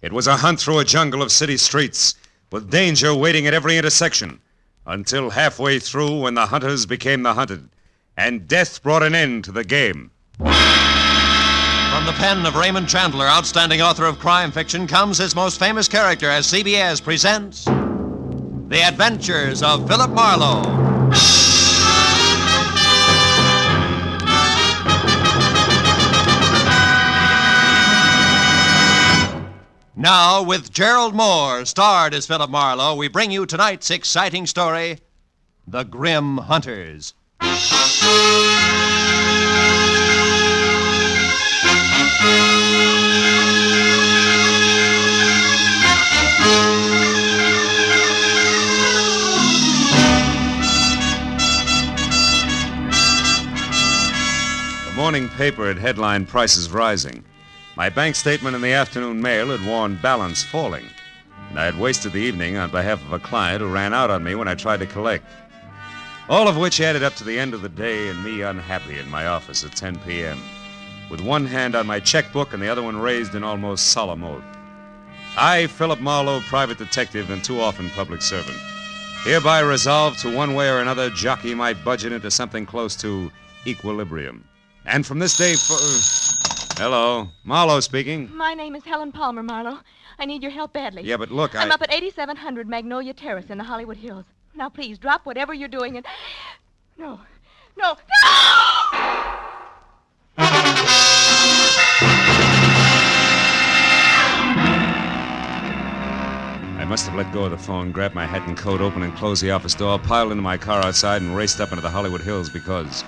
It was a hunt through a jungle of city streets, with danger waiting at every intersection, until halfway through when the hunters became the hunted, and death brought an end to the game. From the pen of Raymond Chandler, outstanding author of crime fiction, comes his most famous character as CBS presents The Adventures of Philip Marlowe. Now, with Gerald Moore, starred as Philip Marlowe, we bring you tonight's exciting story, The Grim Hunters. The morning paper had headlined prices rising. My bank statement in the afternoon mail had warned balance falling, and I had wasted the evening on behalf of a client who ran out on me when I tried to collect. All of which added up to the end of the day and me unhappy in my office at 10 p.m., with one hand on my checkbook and the other one raised in almost solemn oath. I, Philip Marlowe, private detective and too often public servant, hereby resolve to one way or another jockey my budget into something close to equilibrium. And from this day Hello. Marlowe speaking. My name is Helen Palmer, Marlowe. I need your help badly. Yeah, but look, I'm up at 8700 Magnolia Terrace in the Hollywood Hills. Now, please, drop whatever you're doing and... No! I must have let go of the phone, grabbed my hat and coat, opened and closed the office door, piled into my car outside, and raced up into the Hollywood Hills because...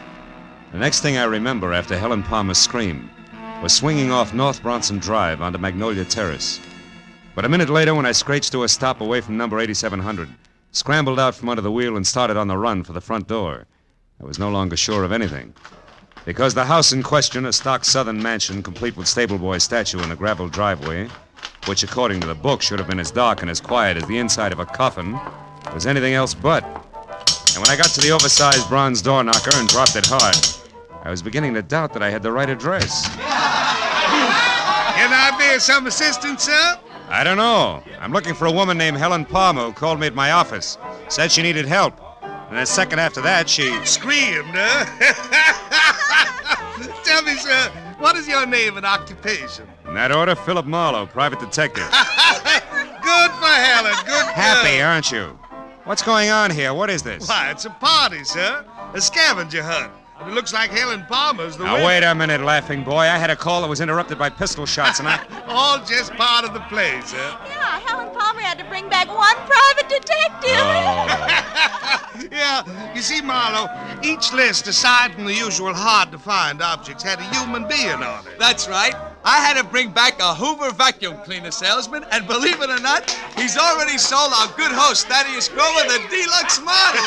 The next thing I remember after Helen Palmer's scream was swinging off North Bronson Drive onto Magnolia Terrace. But a minute later, when I screeched to a stop away from number 8700, scrambled out from under the wheel and started on the run for the front door, I was no longer sure of anything. Because the house in question, a stock southern mansion complete with stable boy statue in a gravel driveway, which according to the book should have been as dark and as quiet as the inside of a coffin, was anything else but. And when I got to the oversized bronze door knocker and dropped it hard, I was beginning to doubt that I had the right address. Can I be of some assistance, sir? I don't know. I'm looking for a woman named Helen Palmer who called me at my office. Said she needed help. And a second after that, she... Screamed, huh? Tell me, sir, what is your name and occupation? In that order, Philip Marlowe, private detective. Good for Helen, good for... Happy, aren't you? What's going on here? What is this? Why, it's a party, sir. A scavenger hunt. It looks like Helen Palmer's the Now, winner. wait a minute, laughing boy. I had a call that was interrupted by pistol shots, and I... All just part of the play, sir. Yeah, Helen Palmer had to bring back one private detective. Oh. Yeah, you see, Marlowe, each list, aside from the usual hard-to-find objects, had a human being on it. That's right. I had to bring back a Hoover vacuum cleaner salesman, and believe it or not, he's already sold our good host, Thaddeus Grover, the deluxe model.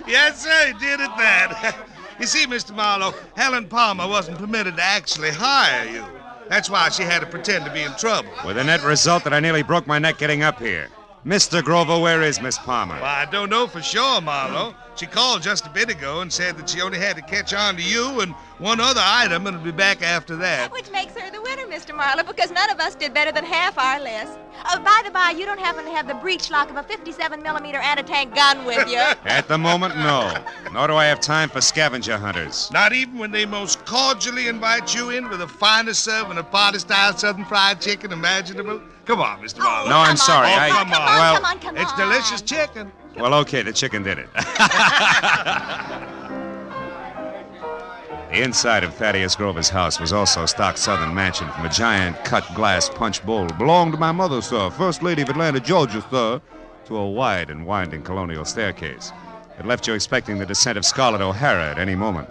Yes, sir, he did at that. You see, Mr. Marlowe, Helen Palmer wasn't permitted to actually hire you. That's why she had to pretend to be in trouble. With the net result that I nearly broke my neck getting up here. Mr. Grover, where is Miss Palmer? Well, I don't know for sure, Marlowe. She called just a bit ago and said that she only had to catch on to you and one other item and will be back after that. Which makes her the winner, Mr. Marlowe, because none of us did better than half our list. By the by, you don't happen to have the breech lock of a 57-millimeter anti-tank gun with you. At the moment, no. Nor do I have time for scavenger hunters. Not even when they most cordially invite you in with the finest serving of party-style Southern fried chicken imaginable? Come on, Mr. Marlowe. No, I'm sorry. Oh, come on. Come on. It's delicious chicken. Well, okay, the chicken did it. The inside of Thaddeus Grover's house was also stock southern mansion from a giant cut glass punch bowl. Belonged to my mother, sir, First Lady of Atlanta, Georgia, sir, to a wide and winding colonial staircase. It left you expecting the descent of Scarlett O'Hara at any moment.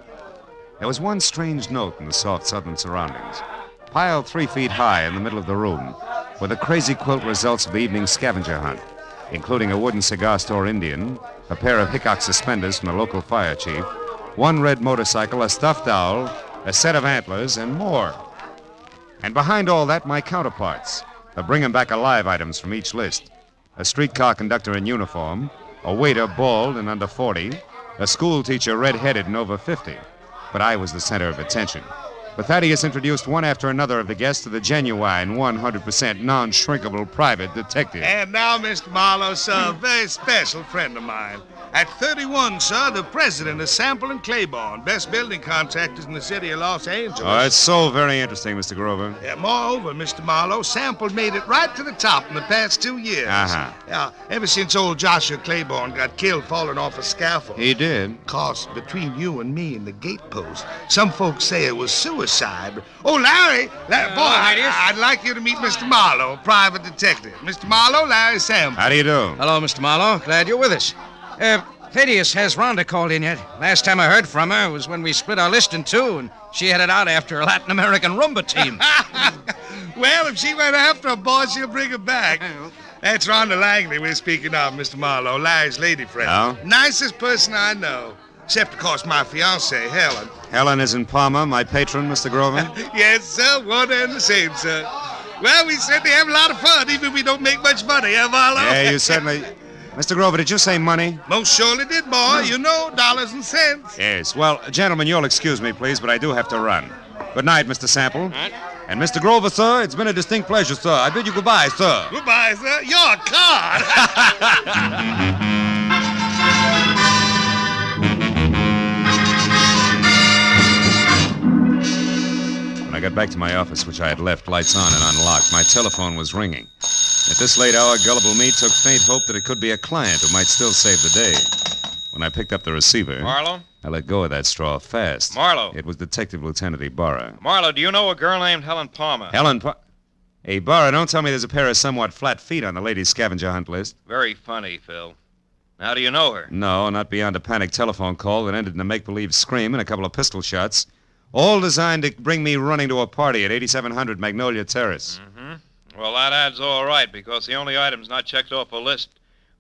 There was one strange note in the soft southern surroundings. Piled 3 feet high in the middle of the room were the crazy quilt results of the evening's scavenger hunt, including a wooden cigar store Indian, a pair of Hickok suspenders from the local fire chief, one red motorcycle, a stuffed owl, a set of antlers, and more. And behind all that, my counterparts, the bring-em-back-alive items from each list. A streetcar conductor in uniform, a waiter bald and under 40, a school teacher red-headed and over 50. But I was the center of attention. But Thaddeus introduced one after another of the guests to the genuine, 100% non-shrinkable private detective. And now, Mr. Marlowe, sir, a very special friend of mine. At 31, sir, the president of Sample and Claiborne, best building contractors in the city of Los Angeles. Oh, that's so very interesting, Mr. Grover. Yeah, moreover, Mr. Marlowe, Sample made it right to the top in the past 2 years. Uh-huh. Yeah, ever since old Joshua Claiborne got killed falling off a scaffold. He did. Cause between you and me and the gatepost, some folks say it was suicide. But, oh, Larry, boy, I'd like you to meet Mr. Marlowe, a private detective. Mr. Marlowe, Larry Sample. How do you do? Hello, Mr. Marlowe. Glad you're with us. Thaddeus, has Rhonda called in yet? Last time I heard from her was when we split our list in two, and she headed out after a Latin American rumba team. Well, if she went after a boy, she'll bring her back. That's Rhonda Langley we're speaking of, Mr. Marlowe, Larry's lady friend. Oh? Nicest person I know. Except, of course, my fiancée, Helen. Helen is in Palma, my patron, Mr. Grover. Yes, sir, one and the same, sir. Well, we certainly have a lot of fun, even if we don't make much money, Marlowe? Yeah, you certainly... Mr. Grover, did you say money? Most surely did, boy. You know, dollars and cents. Yes. Well, gentlemen, you'll excuse me, please, but I do have to run. Good night, Mr. Sample. And Mr. Grover, sir, it's been a distinct pleasure, sir. I bid you goodbye, sir. Goodbye, sir. You're a card. When I got back to my office, which I had left lights on and unlocked, my telephone was ringing. At this late hour, gullible me took faint hope that it could be a client who might still save the day. When I picked up the receiver... Marlowe? I let go of that straw fast. Marlowe? It was Detective Lieutenant Ibarra. Marlowe, do you know a girl named Helen Palmer? Hey, Ibarra, don't tell me there's a pair of somewhat flat feet on the ladies' scavenger hunt list. Very funny, Phil. How do you know her? No, not beyond a panic telephone call that ended in a make-believe scream and a couple of pistol shots, all designed to bring me running to a party at 8700 Magnolia Terrace. Well, that ad's all right, because the only items not checked off a list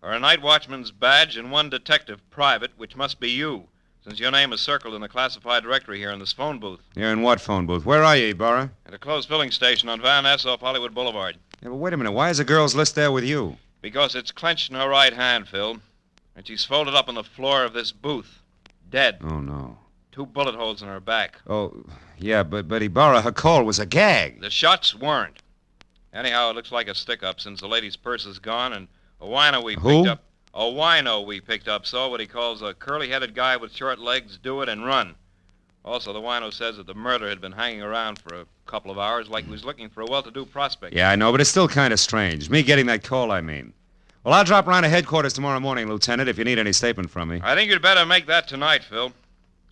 are a night watchman's badge and one detective private, which must be you, since your name is circled in the classified directory here in this phone booth. You're in what phone booth? Where are you, Ibarra? At a closed filling station on Van Ness off Hollywood Boulevard. Yeah, but wait a minute. Why is the girl's list there with you? Because it's clenched in her right hand, Phil, and she's folded up on the floor of this booth, dead. Oh, no. 2 bullet holes in her back. Oh, yeah, but Ibarra, her call was a gag. The shots weren't. Anyhow, it looks like a stick-up since the lady's purse is gone, and a wino we picked up saw what he calls a curly-headed guy with short legs do it and run. Also, the wino says that the murderer had been hanging around for a couple of hours like he was looking for a well-to-do prospect. Yeah, I know, but it's still kind of strange. Me getting that call, I mean. Well, I'll drop around to headquarters tomorrow morning, Lieutenant, if you need any statement from me. I think you'd better make that tonight, Phil.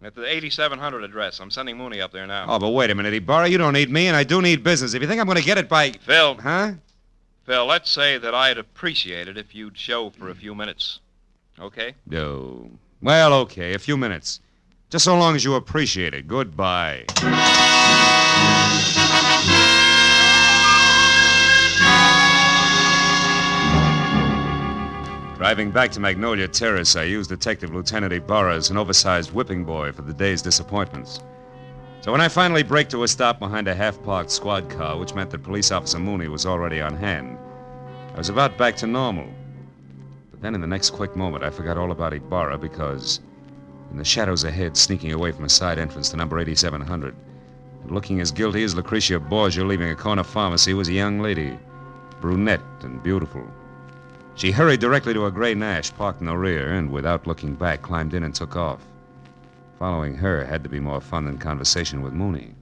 At the 8700 address. I'm sending Mooney up there now. Oh, but wait a minute, Ibarra. You don't need me, and I do need business. If you think I'm going to get it by... Phil. Huh? Phil, let's say that I'd appreciate it if you'd show for a few minutes. Okay? No. Well, okay, a few minutes. Just so long as you appreciate it. Goodbye. Driving back to Magnolia Terrace, I used Detective Lieutenant Ibarra as an oversized whipping boy for the day's disappointments. So when I finally braked to a stop behind a half-parked squad car, which meant that Police Officer Mooney was already on hand, I was about back to normal. But then in the next quick moment, I forgot all about Ibarra because in the shadows ahead, sneaking away from a side entrance to number 8700, and looking as guilty as Lucretia Borgia leaving a corner pharmacy, was a young lady, brunette and beautiful. She hurried directly to a gray Nash parked in the rear and, without looking back, climbed in and took off. Following her had to be more fun than conversation with Mooney.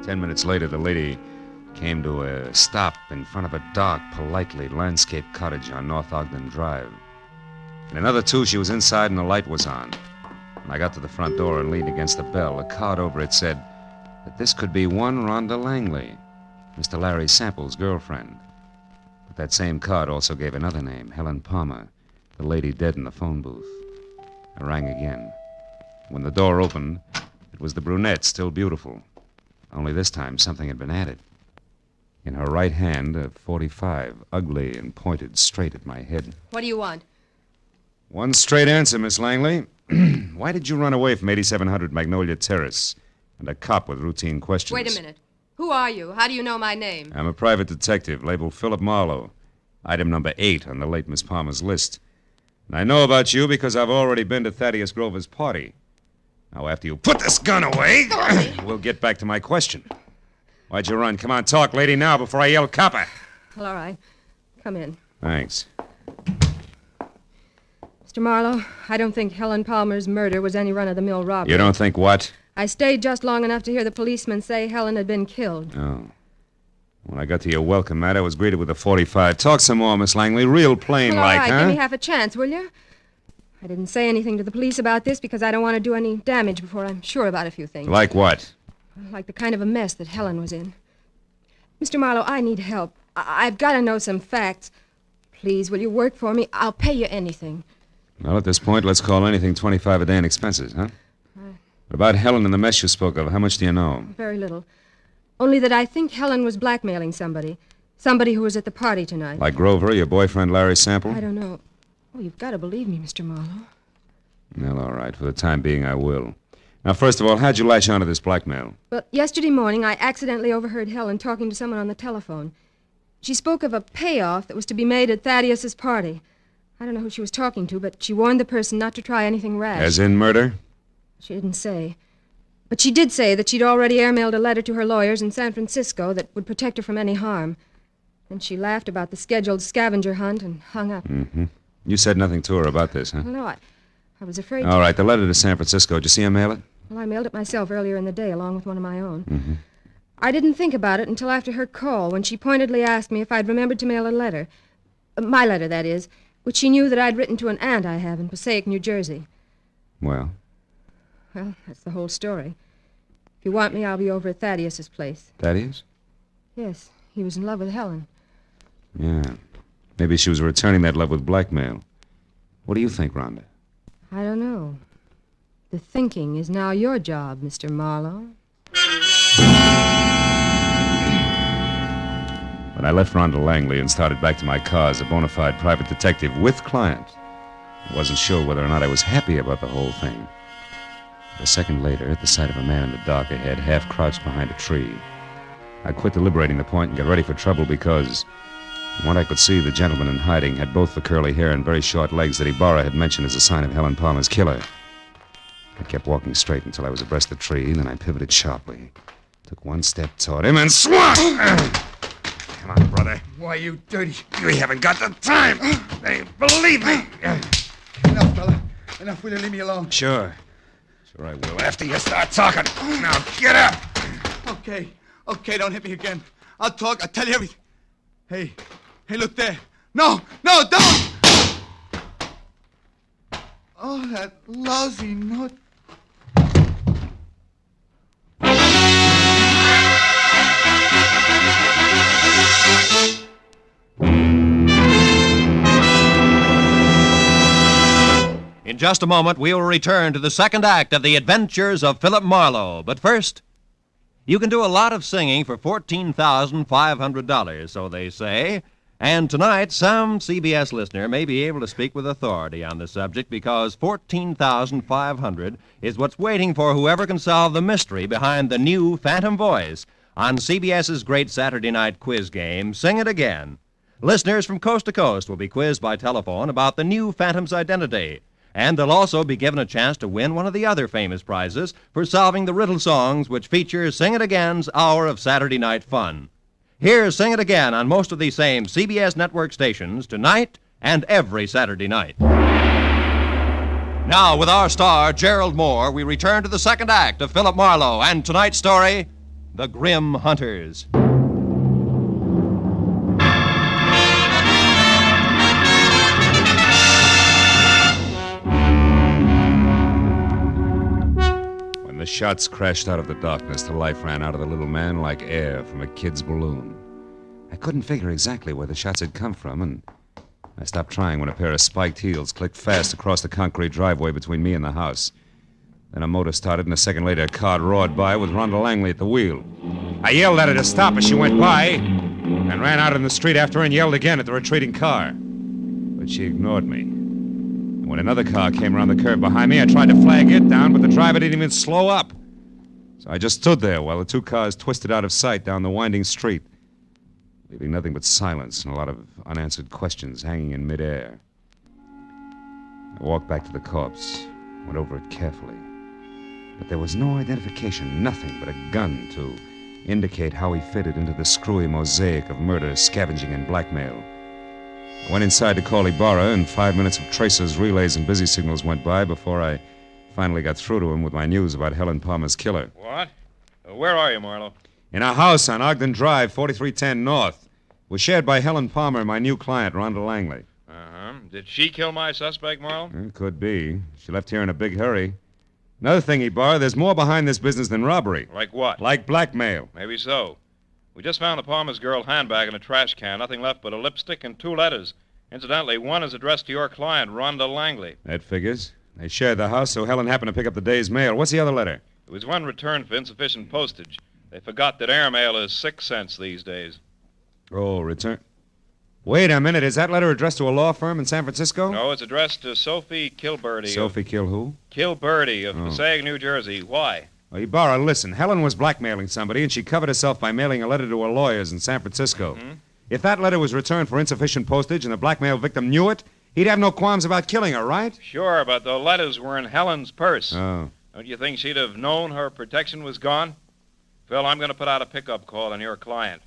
10 minutes later, the lady came to a stop in front of a dark, politely landscaped cottage on North Ogden Drive. In another 2, she was inside and the light was on. When I got to the front door and leaned against the bell, a card over it said that this could be one Rhonda Langley, Mr. Larry Sample's girlfriend. But that same card also gave another name, Helen Palmer, the lady dead in the phone booth. I rang again. When the door opened, it was the brunette, still beautiful. Only this time, something had been added. In her right hand, a .45, ugly and pointed straight at my head. What do you want? One straight answer, Miss Langley. Why did you run away from 8700 Magnolia Terrace and a cop with routine questions? Wait a minute. Who are you? How do you know my name? I'm a private detective labeled Philip Marlowe. Item number 8 on the late Miss Palmer's list. And I know about you because I've already been to Thaddeus Grover's party. Now, after you put this gun away, we'll get back to my question. Why'd you run? Come on, talk, lady, now before I yell copper. Well, all right. Come in. Thanks. Mr. Marlowe, I don't think Helen Palmer's murder was any run-of-the-mill robbery. You don't think what? I stayed just long enough to hear the policeman say Helen had been killed. Oh. When I got to your welcome mat, I was greeted with a .45. Talk some more, Miss Langley. Real plain Well, all like, right, huh? give me half a chance, will you? I didn't say anything to the police about this because I don't want to do any damage before I'm sure about a few things. Like what? Like the kind of a mess that Helen was in. Mr. Marlowe, I need help. I've got to know some facts. Please, will you work for me? I'll pay you anything. Well, at this point, let's call anything 25 a day in expenses, huh? What about Helen and the mess you spoke of? How much do you know? Very little. Only that I think Helen was blackmailing somebody. Somebody who was at the party tonight. Like Grover, your boyfriend Larry Sample? I don't know. Oh, you've got to believe me, Mr. Marlowe. Well, all right. For the time being, I will. Now, first of all, how'd you latch onto this blackmail? Well, yesterday morning, I accidentally overheard Helen talking to someone on the telephone. She spoke of a payoff that was to be made at Thaddeus's party. I don't know who she was talking to, but she warned the person not to try anything rash. As in murder? She didn't say. But she did say that she'd already airmailed a letter to her lawyers in San Francisco that would protect her from any harm. Then she laughed about the scheduled scavenger hunt and hung up. Mm-hmm. You said nothing to her about this, huh? Well, no, I was afraid All right, the letter to San Francisco. Did you see her mail it? Well, I mailed it myself earlier in the day, along with one of my own. Mm-hmm. I didn't think about it until after her call, when she pointedly asked me if I'd remembered to mail a letter. My letter, that is, which she knew that I'd written to an aunt I have in Passaic, New Jersey. Well? Well, that's the whole story. If you want me, I'll be over at Thaddeus's place. Thaddeus? Yes, he was in love with Helen. Yeah. Maybe she was returning that love with blackmail. What do you think, Rhonda? I don't know. The thinking is now your job, Mr. Marlowe. When I left Rhonda Langley and started back to my car as a bona fide private detective with client, I wasn't sure whether or not I was happy about the whole thing. A second later, at the sight of a man in the dark ahead, half crouched behind a tree, I quit deliberating the point and got ready for trouble because, from what I could see, the gentleman in hiding had both the curly hair and very short legs that Ibarra had mentioned as a sign of Helen Palmer's killer. I kept walking straight until I was abreast the tree, then I pivoted sharply, took one step toward him, and swung! Come on, brother. Why, you dirty... You haven't got the time. They believe me. Enough, fella. Enough. Will you leave me alone? Sure. Sure I will, after you start talking. Now, get up. Okay. Okay, don't hit me again. I'll talk. I'll tell you everything. Hey, look there. No, don't! Oh, that lousy note. In just a moment, we will return to the second act of The Adventures of Philip Marlowe. But first, you can do a lot of singing for $14,500, so they say. And tonight, some CBS listener may be able to speak with authority on the subject because $14,500 is what's waiting for whoever can solve the mystery behind the new Phantom Voice on CBS's great Saturday night quiz game, Sing It Again. Listeners from coast to coast will be quizzed by telephone about the new Phantom's identity. And they'll also be given a chance to win one of the other famous prizes for solving the riddle songs which feature Sing It Again's hour of Saturday night fun. Here's Sing It Again on most of these same CBS network stations tonight and every Saturday night. Now, with our star, Gerald Moore, we return to the second act of Philip Marlowe and tonight's story, The Grim Hunters. The shots crashed out of the darkness. The life ran out of the little man like air from a kid's balloon. I couldn't figure exactly where the shots had come from, and I stopped trying when a pair of spiked heels clicked fast across the concrete driveway between me and the house. Then a motor started, and a second later a car roared by with Rhonda Langley at the wheel. I yelled at her to stop as she went by, and ran out in the street after her and yelled again at the retreating car. But she ignored me. When another car came around the curve behind me, I tried to flag it down, but the driver didn't even slow up. So I just stood there while the two cars twisted out of sight down the winding street, leaving nothing but silence and a lot of unanswered questions hanging in midair. I walked back to the corpse, went over it carefully. But there was no identification, nothing but a gun to indicate how he fitted into the screwy mosaic of murder, scavenging, and blackmail. I went inside to call Ibarra, and 5 minutes of tracers, relays, and busy signals went by before I finally got through to him with my news about Helen Palmer's killer. What? Where are you, Marlowe? In a house on Ogden Drive, 4310 North. It was shared by Helen Palmer and my new client, Rhonda Langley. Uh-huh. Did she kill my suspect, Marlowe? Could be. She left here in a big hurry. Another thing, Ibarra, there's more behind this business than robbery. Like what? Like blackmail. Maybe so. We just found the Palmer's girl handbag in a trash can. Nothing left but a lipstick and 2 letters. Incidentally, one is addressed to your client, Rhonda Langley. That figures. They shared the house, so Helen happened to pick up the day's mail. What's the other letter? It was one returned for insufficient postage. They forgot that airmail is 6 cents these days. Oh, return. Wait a minute. Is that letter addressed to a law firm in San Francisco? No, it's addressed to Sophie Kilberty. Sophie Kill who? Kilberty of Passaic, New Jersey. Why? Well, Ibarra, listen. Helen was blackmailing somebody, and she covered herself by mailing a letter to her lawyers in San Francisco. Mm-hmm. If that letter was returned for insufficient postage and the blackmail victim knew it, he'd have no qualms about killing her, right? Sure, but the letters were in Helen's purse. Oh. Don't you think she'd have known her protection was gone? Phil, I'm going to put out a pickup call on your client.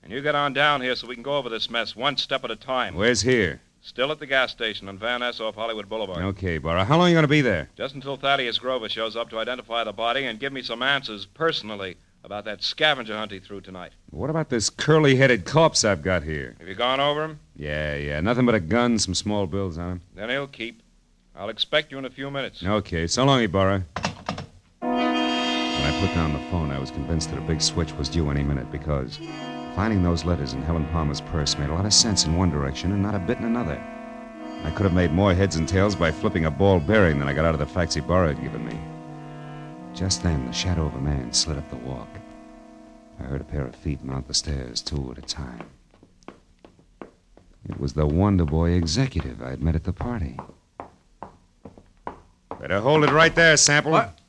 And you get on down here so we can go over this mess one step at a time. Where's here? Still at the gas station on Van Ness off Hollywood Boulevard. Okay, Ibarra. How long are you going to be there? Just until Thaddeus Grover shows up to identify the body and give me some answers personally about that scavenger hunt he threw tonight. What about this curly-headed corpse I've got here? Have you gone over him? Yeah. Nothing but a gun, some small bills on him. Then he'll keep. I'll expect you in a few minutes. Okay, so long, Ibarra. When I put down the phone, I was convinced that a big switch was due any minute because finding those letters in Helen Palmer's purse made a lot of sense in one direction and not a bit in another. I could have made more heads and tails by flipping a ball bearing than I got out of the facts Ibarra had given me. Just then, the shadow of a man slid up the walk. I heard a pair of feet mount the stairs, 2 at a time. It was the Wonder Boy executive I'd met at the party. Better hold it right there, Sample. What?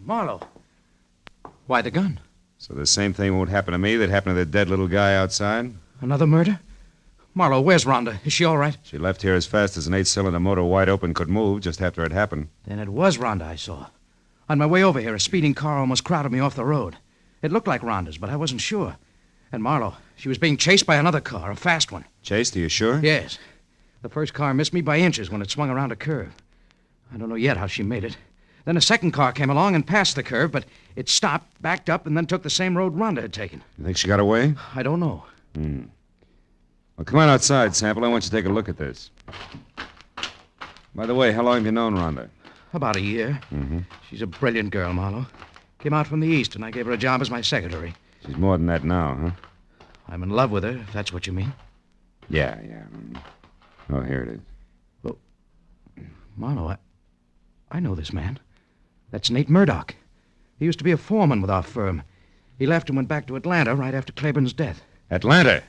Marlowe. Why the gun? So the same thing won't happen to me that happened to the dead little guy outside? Another murder? Marlowe, where's Rhonda? Is she all right? She left here as fast as an 8-cylinder motor wide open could move just after it happened. Then it was Rhonda I saw. On my way over here, a speeding car almost crowded me off the road. It looked like Rhonda's, but I wasn't sure. And Marlowe, she was being chased by another car, a fast one. Chased, are you sure? Yes. The first car missed me by inches when it swung around a curve. I don't know yet how she made it. Then a second car came along and passed the curve, but it stopped, backed up, and then took the same road Rhonda had taken. You think she got away? I don't know. Well, come on outside, Sample. I want you to take a look at this. By the way, how long have you known Rhonda? About a year. Mm-hmm. She's a brilliant girl, Marlowe. Came out from the East, and I gave her a job as my secretary. She's more than that now, huh? I'm in love with her, if that's what you mean. Yeah. Oh, here it is. Well, Marlowe, I know this man. That's Nate Murdoch. He used to be a foreman with our firm. He left and went back to Atlanta right after Claiborne's death. Atlanta?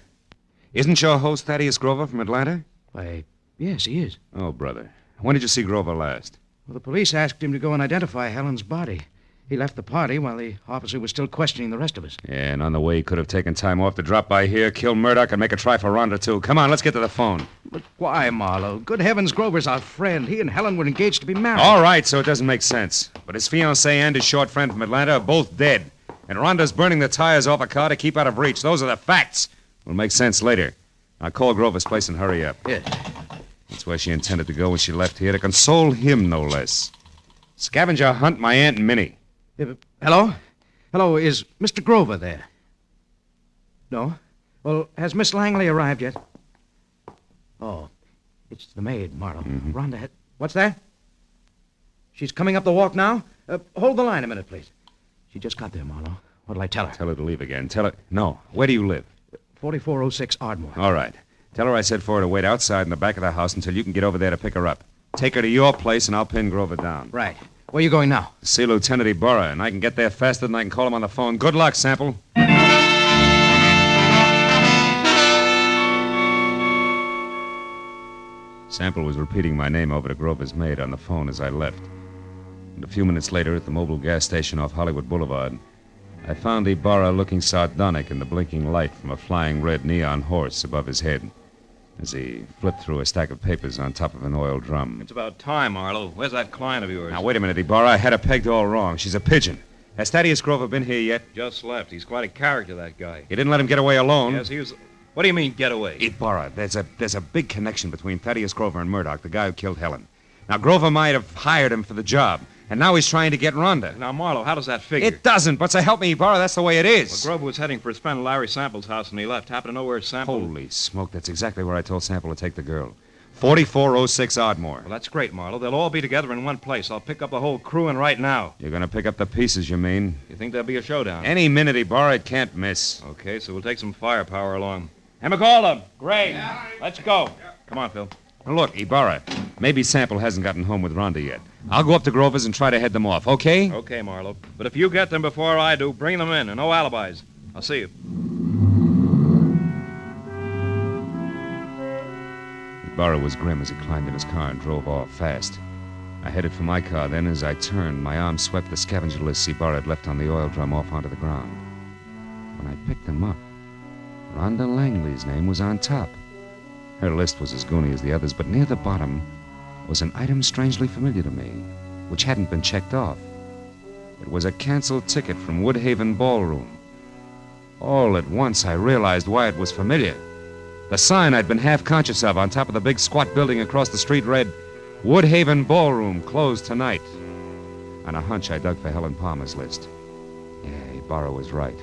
Isn't your host Thaddeus Grover from Atlanta? Why, yes, he is. Oh, brother. When did you see Grover last? Well, the police asked him to go and identify Helen's body. He left the party while the officer was still questioning the rest of us. Yeah, and on the way he could have taken time off to drop by here, kill Murdoch, and make a try for Rhonda, too. Come on, let's get to the phone. But why, Marlowe? Good heavens, Grover's our friend. He and Helen were engaged to be married. All right, so it doesn't make sense. But his fiancée and his short friend from Atlanta are both dead. And Rhonda's burning the tires off a car to keep out of reach. Those are the facts. Will make sense later. Now call Grover's place and hurry up. Yes. That's where she intended to go when she left here, to console him, no less. Scavenger hunt my Aunt Minnie. Hello? Hello, is Mr. Grover there? No? Well, has Miss Langley arrived yet? Oh, it's the maid, Marlowe. Mm-hmm. Rhonda had... What's that? She's coming up the walk now? Hold the line a minute, please. She just got there, Marlowe. What'll I tell her? Tell her to leave again. Tell her... No. Where do you live? 4406 Ardmore. All right. Tell her I said for her to wait outside in the back of the house until you can get over there to pick her up. Take her to your place, and I'll pin Grover down. Right. Where are you going now? See Lieutenant Ibarra, and I can get there faster than I can call him on the phone. Good luck, Sample. Sample was repeating my name over to Grover's maid on the phone as I left. And a few minutes later, at the mobile gas station off Hollywood Boulevard, I found Ibarra looking sardonic in the blinking light from a flying red neon horse above his head. as he flipped through a stack of papers on top of an oil drum. It's about time, Marlowe. Where's that client of yours? Now, wait a minute, Ibarra. I had her pegged all wrong. She's a pigeon. Has Thaddeus Grover been here yet? Just left. He's quite a character, that guy. You didn't let him get away alone? Yes, he was... What do you mean, get away? Ibarra, there's a big connection between Thaddeus Grover and Murdoch, the guy who killed Helen. Now, Grover might have hired him for the job, and now he's trying to get Rhonda. Now, Marlowe, how does that figure? It doesn't, but so help me, Ibarra, that's the way it is. Well, Grover was heading for his friend Larry Sample's house, and he left. Happened to know where Sample... Holy smoke, that's exactly where I told Sample to take the girl. 4406 Ardmore. Well, that's great, Marlowe. They'll all be together in one place. I'll pick up the whole crew and right now. You're going to pick up the pieces, you mean? You think there'll be a showdown? Any minute, Ibarra, it can't miss. Okay, so we'll take some firepower along. Hey, McCall, Gray, let's go. Come on, Phil. Now, look, Ibarra, maybe Sample hasn't gotten home with Rhonda yet. I'll go up to Grover's and try to head them off, okay? Okay, Marlowe. But if you get them before I do, bring them in, and no alibis. I'll see you. Ibarra was grim as he climbed in his car and drove off fast. I headed for my car, then as I turned, my arm swept the scavenger lists Ibarra had left on the oil drum off onto the ground. When I picked them up, Rhonda Langley's name was on top. Her list was as goony as the others, but near the bottom was an item strangely familiar to me, which hadn't been checked off. It was a canceled ticket from Woodhaven Ballroom. All at once, I realized why it was familiar. The sign I'd been half conscious of on top of the big squat building across the street read, Woodhaven Ballroom, closed tonight. On a hunch, I dug for Helen Palmer's list. Yeah, Ibarra was right.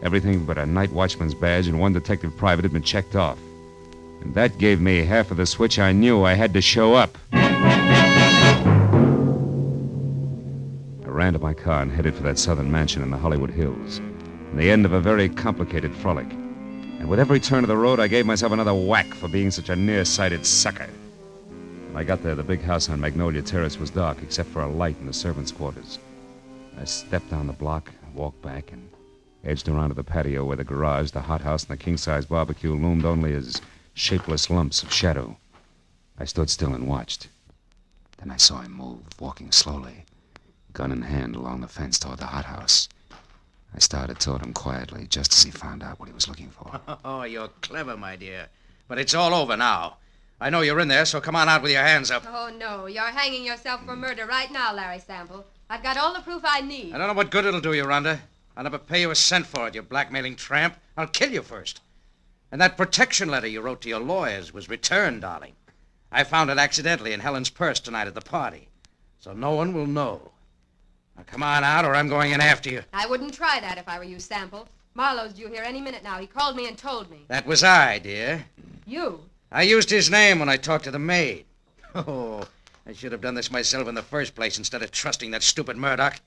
Everything but a night watchman's badge and one detective private had been checked off. And that gave me half of the switch I knew I had to show up. I ran to my car and headed for that southern mansion in the Hollywood Hills, the end of a very complicated frolic. And with every turn of the road, I gave myself another whack for being such a nearsighted sucker. When I got there, the big house on Magnolia Terrace was dark, except for a light in the servants' quarters. I stepped down the block, walked back, and edged around to the patio where the garage, the hothouse, and the king-size barbecue loomed only as shapeless lumps of shadow. I stood still and watched. Then I saw him move, walking slowly, gun in hand along the fence toward the hothouse. I started toward him quietly, just as he found out what he was looking for. Oh, you're clever, my dear. But it's all over now. I know you're in there, so come on out with your hands up. Oh, no. You're hanging yourself for murder right now, Larry Sample. I've got all the proof I need. I don't know what good it'll do you, Rhonda. I'll never pay you a cent for it, you blackmailing tramp. I'll kill you first. And that protection letter you wrote to your lawyers was returned, darling. I found it accidentally in Helen's purse tonight at the party. So no one will know. Now come on out or I'm going in after you. I wouldn't try that if I were you, Sample. Marlowe's due here any minute now. He called me and told me. That was I, dear. You? I used his name when I talked to the maid. Oh, I should have done this myself in the first place instead of trusting that stupid Murdoch.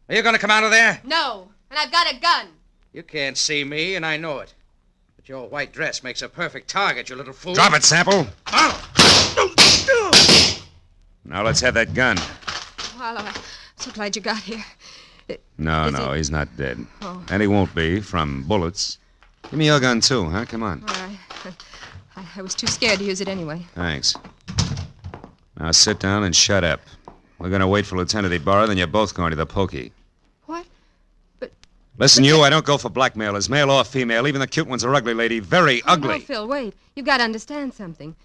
Are you going to come out of there? No, and I've got a gun. You can't see me, and I know it. But your white dress makes a perfect target, you little fool. Drop it, Sample. Oh. Now let's have that gun. Marlowe, I'm so glad you got here. No, he's not dead. Oh. And he won't be from bullets. Give me your gun, too, huh? Come on. All right. I was too scared to use it anyway. Thanks. Now sit down and shut up. We're going to wait for Lieutenant Ibarra, then you're both going to the pokey. What? But... Listen, you, I don't go for blackmailers, male or female. Even the cute ones are ugly, lady. Very ugly. No, Phil, wait. You've got to understand something.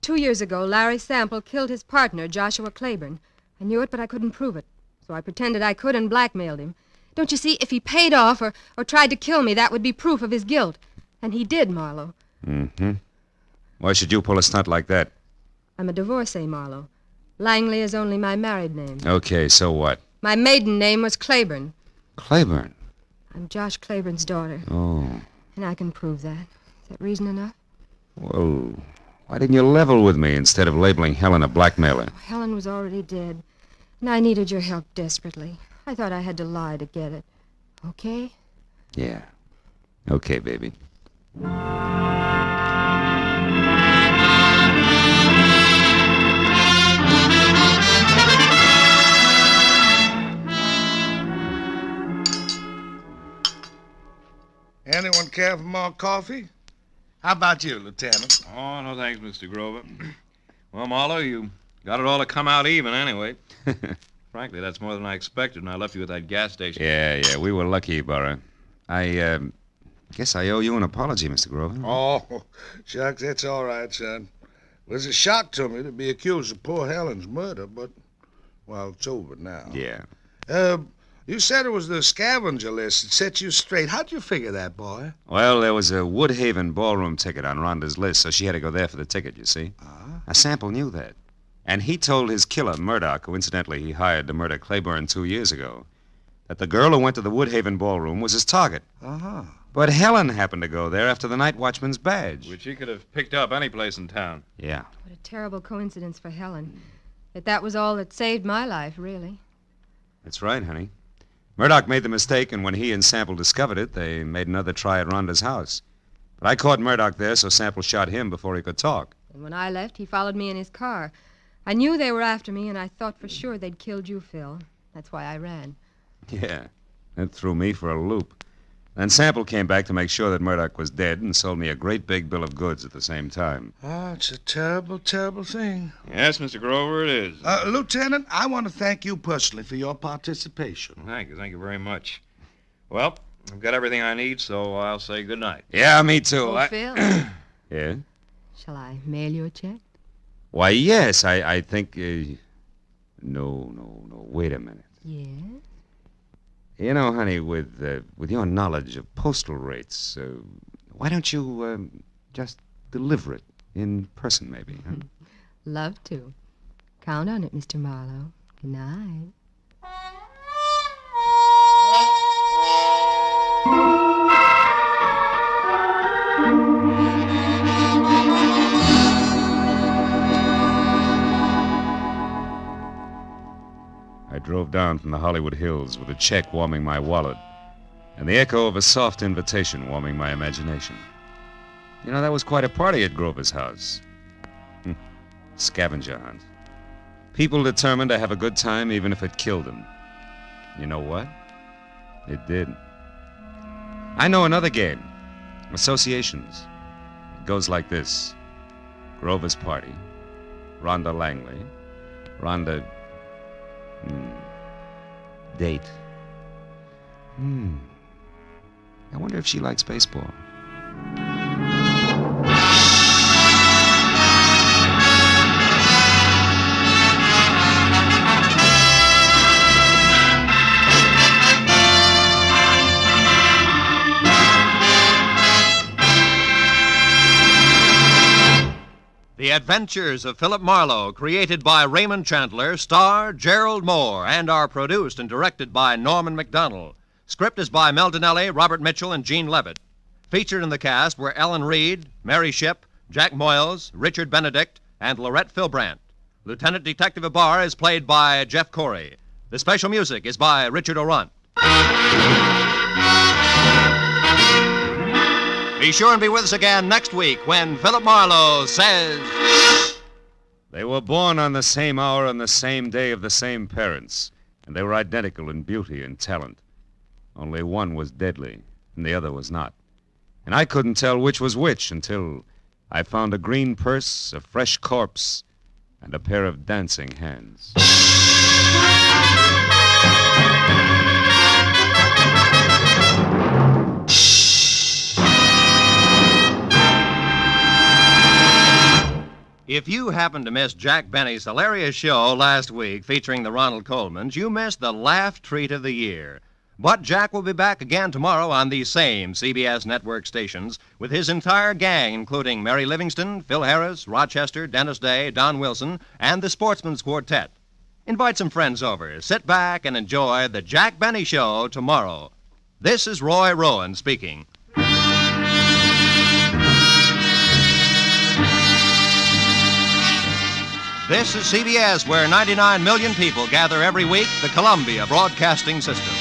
2 years ago, Larry Sample killed his partner, Joshua Claiborne. I knew it, but I couldn't prove it. So I pretended I could and blackmailed him. Don't you see, if he paid off or tried to kill me, that would be proof of his guilt. And he did, Marlowe. Mm-hmm. Why should you pull a stunt like that? I'm a divorcee, Marlowe. Langley is only my married name. Okay, so what? My maiden name was Claiborne. Claiborne? I'm Josh Claiborne's daughter. Oh. And I can prove that. Is that reason enough? Well, why didn't you level with me instead of labeling Helen a blackmailer? Helen was already dead. And I needed your help desperately. I thought I had to lie to get it. Okay? Yeah. Okay, baby. Anyone care for more coffee? How about you, Lieutenant? Oh, no thanks, Mr. Grover. Well, Marlowe, you got it all to come out even anyway. Frankly, that's more than I expected when I left you at that gas station. Yeah, we were lucky, Ibarra. Guess I owe you an apology, Mr. Grover. Oh, shucks, that's all right, son. It was a shock to me to be accused of poor Helen's murder, but, well, it's over now. Yeah. You said it was the scavenger list that set you straight. How'd you figure that, boy? Well, there was a Woodhaven ballroom ticket on Rhonda's list, so she had to go there for the ticket, you see. Now, Sample knew that. And he told his killer, Murdoch, who incidentally he hired to murder Claiborne 2 years ago, that the girl who went to the Woodhaven ballroom was his target. Uh-huh. But Helen happened to go there after the night watchman's badge. Which he could have picked up any place in town. Yeah. What a terrible coincidence for Helen. That was all that saved my life, really. That's right, honey. Murdoch made the mistake, and when he and Sample discovered it, they made another try at Rhonda's house. But I caught Murdoch there, so Sample shot him before he could talk. And when I left, he followed me in his car. I knew they were after me, and I thought for sure they'd killed you, Phil. That's why I ran. Yeah, that threw me for a loop. Then Sample came back to make sure that Murdoch was dead and sold me a great big bill of goods at the same time. Oh, it's a terrible, terrible thing. Yes, Mr. Grover, it is. Lieutenant, I want to thank you personally for your participation. Thank you very much. Well, I've got everything I need, so I'll say good night. Yeah, me too. Phil, Yeah? shall I mail you a check? Why, yes, I think... No, wait a minute. Yes? You know, honey, with your knowledge of postal rates, why don't you just deliver it in person, maybe? Huh? Love to. Count on it, Mr. Marlowe. Good night. I drove down from the Hollywood Hills with a check warming my wallet and the echo of a soft invitation warming my imagination. You know, that was quite a party at Grover's house. Scavenger hunt. People determined to have a good time even if it killed them. You know what? It did. I know another game. Associations. It goes like this. Grover's party. Rhonda Langley. Rhonda... Date. I wonder if she likes baseball. The Adventures of Philip Marlowe, created by Raymond Chandler, star Gerald Moore, and are produced and directed by Norman MacDonald. Script is by Mel Donnelly, Robert Mitchell, and Gene Levitt. Featured in the cast were Ellen Reed, Mary Shipp, Jack Moyles, Richard Benedict, and Lorette Philbrandt. Lieutenant Detective Ibarra is played by Jeff Corey. The special music is by Richard Orant. Be sure and be with us again next week when Philip Marlowe says... They were born on the same hour on the same day of the same parents, and they were identical in beauty and talent. Only one was deadly, and the other was not. And I couldn't tell which was which until I found a green purse, a fresh corpse, and a pair of dancing hands. If you happened to miss Jack Benny's hilarious show last week featuring the Ronald Colemans, you missed the laugh treat of the year. But Jack will be back again tomorrow on these same CBS network stations with his entire gang, including Mary Livingston, Phil Harris, Rochester, Dennis Day, Don Wilson, and the Sportsman's Quartet. Invite some friends over, sit back, and enjoy the Jack Benny Show tomorrow. This is Roy Rowan speaking. This is CBS, where 99 million people gather every week, the Columbia Broadcasting System.